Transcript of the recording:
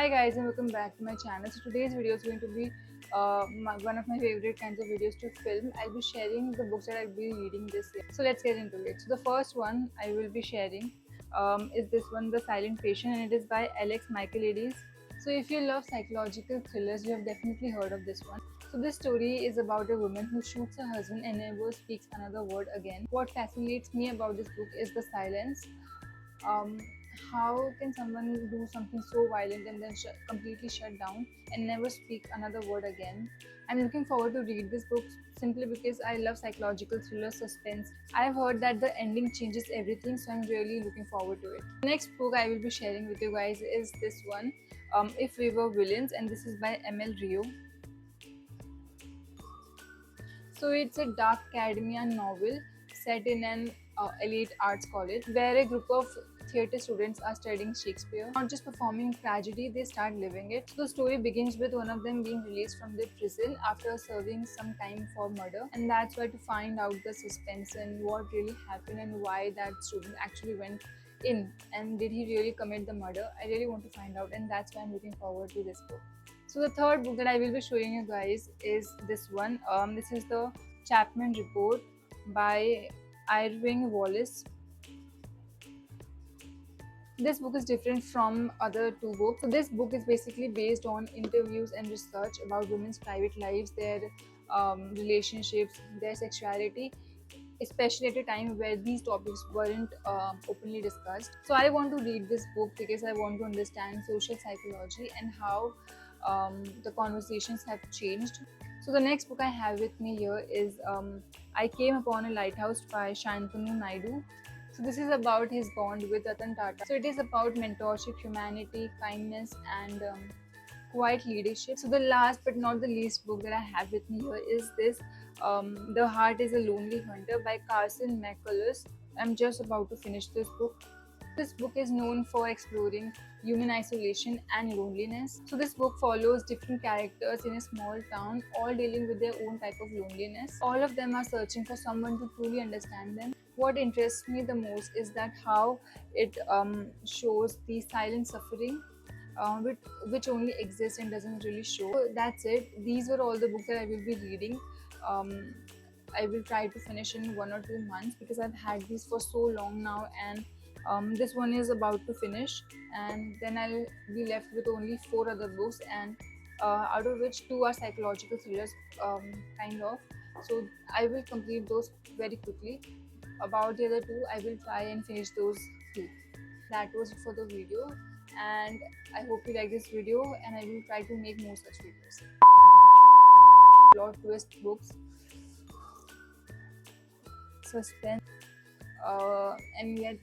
Hi guys and welcome back to my channel. So today's video is going to be one of my favorite kinds of videos to film. I'll be sharing the books that I'll be reading this year. So let's get into it. So the first one I will be sharing is this one, The Silent Patient, and it is by Alex Michaelides. So if you love psychological thrillers, you have definitely heard of this one. So this story is about a woman who shoots her husband and never speaks another word again. What fascinates me about this book is the silence. um, how can someone do something so violent and then completely shut down and never speak another word again? I'm looking forward to read this book simply because I love psychological thriller suspense. I've heard that the ending changes everything, so I'm really looking forward to it. The next book I will be sharing with you guys is this one, If We Were Villains, and this is by ML Rio. So it's a dark academia novel set in an elite arts college where a group of theatre students are studying Shakespeare. Not just performing tragedy, they start living it. So the story begins with one of them being released from the prison after serving some time for murder, and that's why to find out the suspense and what really happened and why that student actually went in and did he really commit the murder. I really want to find out, and that's why I'm looking forward to this book. So the third book that I will be showing you guys is this one. This is the Chapman Report by Irving Wallace. This book is different from other two books. So this book is basically based on interviews and research about women's private lives, their relationships, their sexuality, especially at a time where these topics weren't openly discussed. So I want to read this book because I want to understand social psychology and how the conversations have changed. So the next book I have with me here is I Came Upon a Lighthouse by Shantanu Naidu. So this is about his bond with Ratan Tata. So it is about mentorship, humanity, kindness, and quiet leadership. So the last but not the least book that I have with me here is this, The Heart is a Lonely Hunter by Carson McCullers. I'm just about to finish this book. This book is known for exploring human isolation and loneliness. So this book follows different characters in a small town, all dealing with their own type of loneliness. All of them are searching for someone to truly understand them. What interests me the most is that how it shows the silent suffering, which only exists and doesn't really show. So that's it. These were all the books that I will be reading. Um, I will try to finish in 1 or 2 months because I've had these for so long now, and this one is about to finish, and then I'll be left with only 4 other books, and out of which 2 are psychological thrillers, kind of. So I will complete those very quickly. About the other 2, I will try and finish those too. That was it for the video, and I hope you like this video, and I will try to make more such videos. Plot twist books, suspense, and yet